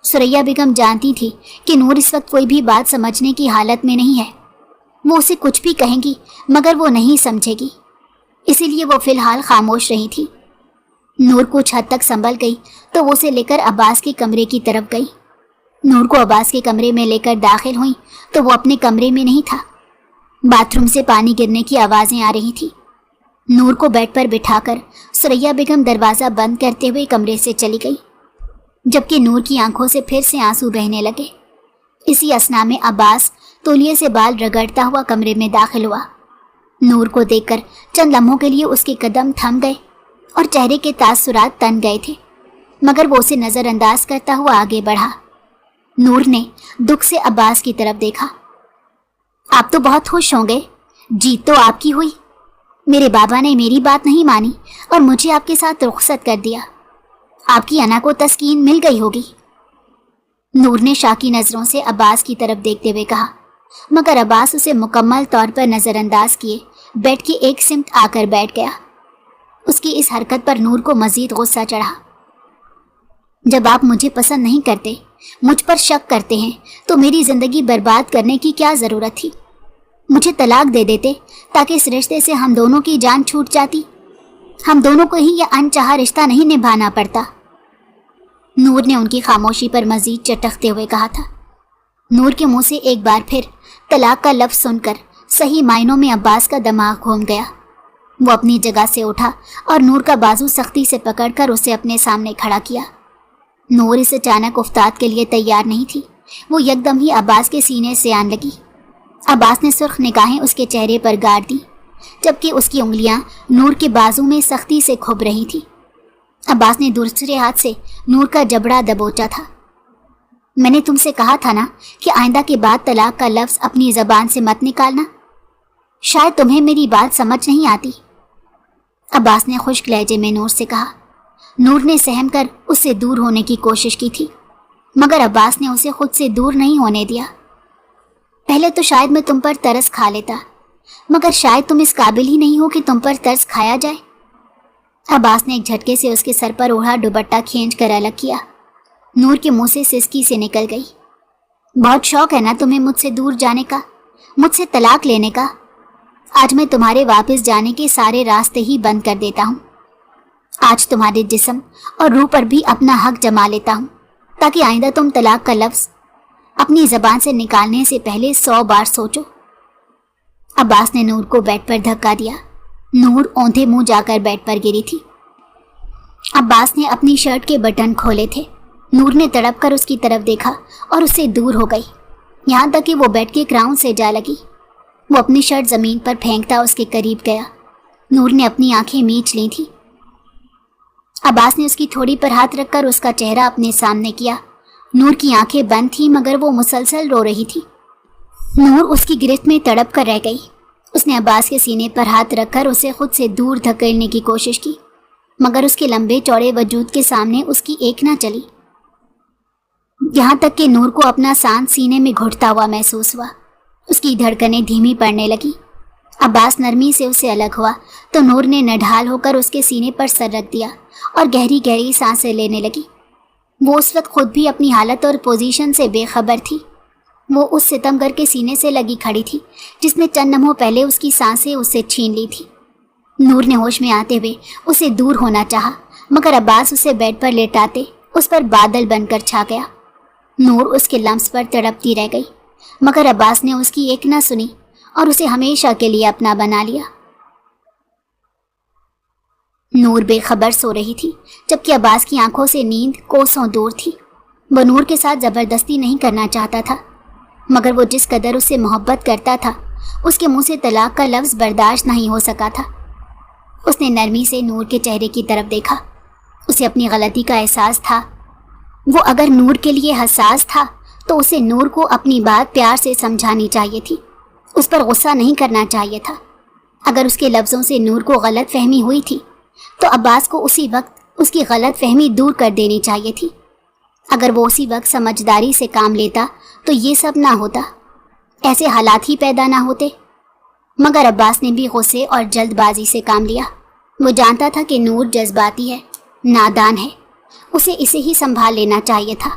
सुरैया बेगम जानती थी कि नूर इस वक्त कोई भी बात समझने की हालत में नहीं है। वो उसे कुछ भी कहेंगी मगर वो नहीं समझेगी, इसीलिए वो फिलहाल खामोश रही थी। नूर कुछ हद तक संभल गई तो वो उसे लेकर अब्बास के कमरे की तरफ गई। नूर को अब्बास के कमरे में लेकर दाखिल हुई तो वो अपने कमरे में नहीं था। बाथरूम से पानी गिरने की आवाज़ें आ रही थी। नूर को बेड पर बिठाकर सुरैया बेगम दरवाज़ा बंद करते हुए कमरे से चली गई, जबकि नूर की आंखों से फिर से आंसू बहने लगे। इसी असना में अब्बास तौलिए से बाल रगड़ता हुआ कमरे में दाखिल हुआ। नूर को देखकर चंद लम्हों के लिए उसके कदम थम गए और चेहरे के तासुरात तन गए थे, मगर वो उसे नज़रअंदाज करता हुआ आगे बढ़ा। नूर ने दुख से अब्बास की तरफ देखा। आप तो बहुत खुश होंगे, जीत तो आपकी हुई। मेरे बाबा ने मेरी बात नहीं मानी और मुझे आपके साथ रुखसत कर दिया। आपकी अना को तस्कीन मिल गई होगी। नूर ने शाकी नज़रों से अब्बास की तरफ देखते हुए कहा, मगर अब्बास उसे मुकम्मल तौर पर नज़रअंदाज किए बेड की एक सिमत आकर बैठ गया। उसकी इस हरकत पर नूर को मज़ीद गुस्सा चढ़ा। जब आप मुझे पसंद नहीं करते, मुझ पर शक करते हैं, तो मेरी ज़िंदगी बर्बाद करने की क्या ज़रूरत थी? मुझे तलाक दे देते ताकि इस रिश्ते से हम दोनों की जान छूट जाती। हम दोनों को ही यह अनचाहा रिश्ता नहीं निभाना पड़ता। नूर ने उनकी खामोशी पर मज़ीद चटकते हुए कहा था। नूर के मुंह से एक बार फिर तलाक का लफ्ज़ सुनकर सही मायनों में अब्बास का दिमाग घूम गया। वो अपनी जगह से उठा और नूर का बाजू सख्ती से पकड़कर उसे अपने सामने खड़ा किया। नूर इस अचानक उफ्ताद के लिए तैयार नहीं थी। वो यकदम ही अब्बास के सीने से आने लगी। अब्बास ने सुर्ख निगाहें उसके चेहरे पर गाड़ दी, जबकि उसकी उंगलियां नूर के बाजू में सख्ती से खुब रही थी। अब्बास ने दूसरे हाथ से नूर का जबड़ा दबोचा था। मैंने तुमसे कहा था ना कि आइंदा के बाद तलाक का लफ्ज़ अपनी ज़बान से मत निकालना। शायद तुम्हें मेरी बात समझ नहीं आती, अब्बास ने खुश्क लहजे में नूर से कहा। नूर ने सहम कर उससे दूर होने की कोशिश की थी, मगर अब्बास ने उसे खुद से दूर नहीं होने दिया। पहले तो शायद मैं तुम पर तरस खा लेता, मगर शायद तुम इस काबिल ही नहीं हो कि तुम पर तरस खाया जाए। अब्बास ने एक झटके से उसके सर पर ओढ़ा दुपट्टा खींच कर अलग किया। नूर के मुंह से सिसकी से निकल गई। बहुत शौक है ना तुम्हें मुझसे दूर जाने का, मुझसे तलाक लेने का। आज मैं तुम्हारे वापस जाने के सारे रास्ते ही बंद कर देता हूँ। आज तुम्हारे जिस्म और रूह पर भी अपना हक जमा लेता हूँ, ताकि आइंदा तुम तलाक का लफ्ज़ अपनी ज़बान से निकालने से पहले 100 बार सोचो। अब्बास ने नूर को बेड पर धक्का दिया। नूर औंधे मुंह जाकर बेड पर गिरी थी। अब्बास ने अपनी शर्ट के बटन खोले थे। नूर ने तड़प कर उसकी तरफ देखा और उससे दूर हो गई, यहाँ तक कि वो बेड के ग्राउंड से जा लगी। वो अपनी शर्ट ज़मीन पर फेंकता उसके करीब गया। नूर ने अपनी आंखें मींच ली थी। अब्बास ने उसकी थोड़ी पर हाथ रखकर उसका चेहरा अपने सामने किया। नूर की आंखें बंद थी मगर वो मुसलसल रो रही थी। नूर उसकी गिरफ्त में तड़प कर रह गई। उसने अब्बास के सीने पर हाथ रखकर उसे खुद से दूर धकेलने की कोशिश की, मगर उसके लंबे चौड़े वजूद के सामने उसकी एक ना चली। यहाँ तक कि नूर को अपना सांस सीने में घुटता हुआ महसूस हुआ। उसकी धड़कनें धीमी पड़ने लगी। अब्बास नरमी से उससे अलग हुआ तो नूर ने नढाल होकर उसके सीने पर सर रख दिया और गहरी गहरी सांसें लेने लगी। वो उस वक्त खुद भी अपनी हालत और पोजीशन से बेखबर थी। वो उस सितमगर के सीने से लगी खड़ी थी जिसने चंद लम्हों पहले उसकी सांसें उससे छीन ली थी। नूर ने होश में आते हुए उसे दूर होना चाहा, मगर अब्बास उसे बेड पर लेटाते उस पर बादल बनकर छा गया। नूर उसके लम्स पर तड़पती रह गई, मगर अब्बास ने उसकी एक ना सुनी और उसे हमेशा के लिए अपना बना लिया। नूर बेखबर सो रही थी, जबकि अब्बास की आंखों से नींद कोसों दूर थी। वो नूर के साथ ज़बरदस्ती नहीं करना चाहता था, मगर वो जिस कदर उससे मोहब्बत करता था उसके मुंह से तलाक का लफ्ज़ बर्दाश्त नहीं हो सका था। उसने नरमी से नूर के चेहरे की तरफ देखा। उसे अपनी गलती का एहसास था। वो अगर नूर के लिए हसास था तो उसे नूर को अपनी बात प्यार से समझानी चाहिए थी, उस पर गुस्सा नहीं करना चाहिए था। अगर उसके लफ्ज़ों से नूर को गलत फहमी हुई थी तो अब्बास को उसी वक्त उसकी गलत फहमी दूर कर देनी चाहिए थी। अगर वो उसी वक्त समझदारी से काम लेता तो ये सब ना होता, ऐसे हालात ही पैदा ना होते। मगर अब्बास ने भी गुस्से और जल्दबाजी से काम लिया। वो जानता था कि नूर जज्बाती है, नादान है, उसे इसे ही संभाल लेना चाहिए था।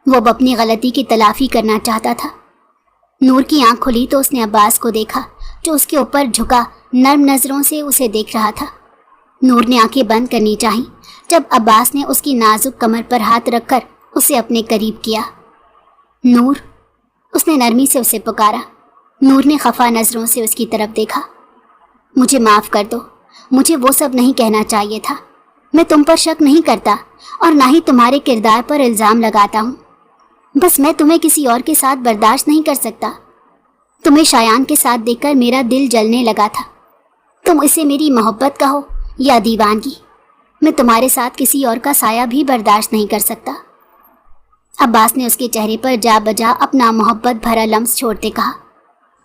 वो अब अपनी गलती की तलाफी करना चाहता था। नूर की आंख खुली तो उसने अब्बास को देखा जो उसके ऊपर झुका नर्म नज़रों से उसे देख रहा था। नूर ने आंखें बंद करनी चाही जब अब्बास ने उसकी नाजुक कमर पर हाथ रखकर उसे अपने करीब किया। नूर, उसने नरमी से उसे पुकारा। नूर ने खफा नज़रों से उसकी तरफ देखा। मुझे माफ़ कर दो, मुझे वो सब नहीं कहना चाहिए था। मैं तुम पर शक नहीं करता और ना ही तुम्हारे किरदार पर इल्ज़ाम लगाता हूँ। बस मैं तुम्हें किसी और के साथ बर्दाश्त नहीं कर सकता। तुम्हें शायान के साथ देखकर मेरा दिल जलने लगा था। तुम इसे मेरी मोहब्बत कहो या दीवानगी, मैं तुम्हारे साथ किसी और का साया भी बर्दाश्त नहीं कर सकता। अब्बास ने उसके चेहरे पर जा बजा अपना मोहब्बत भरा लम्स छोड़ते कहा।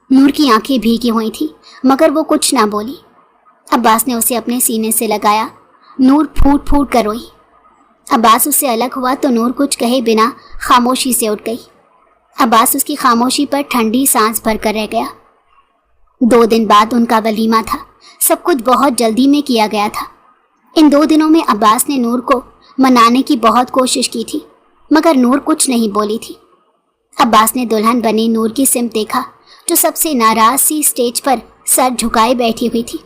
नूर की आंखें भीगी हुई थी मगर वो कुछ ना बोली। अब्बास ने उसे अपने सीने से लगाया। नूर फूट फूट कर रोई। अब्बास उससे अलग हुआ तो नूर कुछ कहे बिना खामोशी से उठ गई। अब्बास उसकी खामोशी पर ठंडी सांस भर कर रह गया। 2 दिन बाद उनका वलीमा था। सब कुछ बहुत जल्दी में किया गया था। इन 2 दिनों में अब्बास ने नूर को मनाने की बहुत कोशिश की थी, मगर नूर कुछ नहीं बोली थी। अब्बास ने दुल्हन बनी नूर की सिमत देखा जो सबसे नाराज सी स्टेज पर सर झुकाए बैठी हुई थी।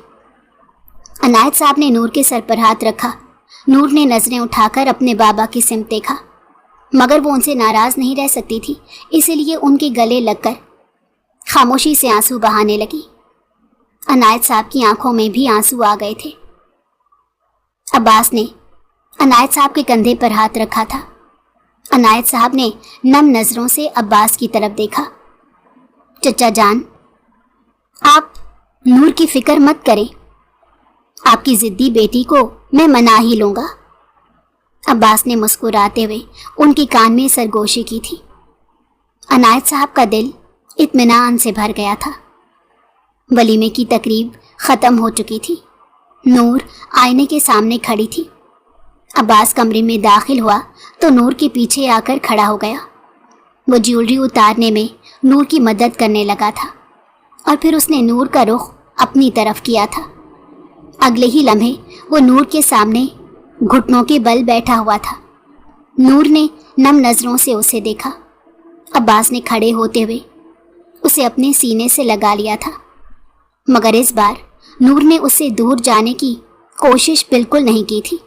अनायत साहब ने नूर के सर पर हाथ रखा। नूर ने नजरें उठाकर अपने बाबा की सिमत देखा, मगर वो उनसे नाराज नहीं रह सकती थी, इसीलिए उनके गले लगकर खामोशी से आंसू बहाने लगी। अनायत साहब की आंखों में भी आंसू आ गए थे। अब्बास ने अनायत साहब के कंधे पर हाथ रखा था। अनायत साहब ने नम नज़रों से अब्बास की तरफ देखा। चचा जान, आप नूर की फिक्र मत करें, आपकी ज़िद्दी बेटी को मैं मना ही लूँगा। अब्बास ने मुस्कुराते हुए उनके कान में सरगोशी की थी। अनायत साहब का दिल इत्मीनान से भर गया था। वलीमे की तकरीब ख़त्म हो चुकी थी। नूर आईने के सामने खड़ी थी। अब्बास कमरे में दाखिल हुआ तो नूर के पीछे आकर खड़ा हो गया। वो ज्वेलरी उतारने में नूर की मदद करने लगा था और फिर उसने नूर का रुख अपनी तरफ किया था। अगले ही लम्हे वो नूर के सामने घुटनों के बल बैठा हुआ था। नूर ने नम नज़रों से उसे देखा। अब्बास ने खड़े होते हुए उसे अपने सीने से लगा लिया था, मगर इस बार नूर ने उससे दूर जाने की कोशिश बिल्कुल नहीं की थी।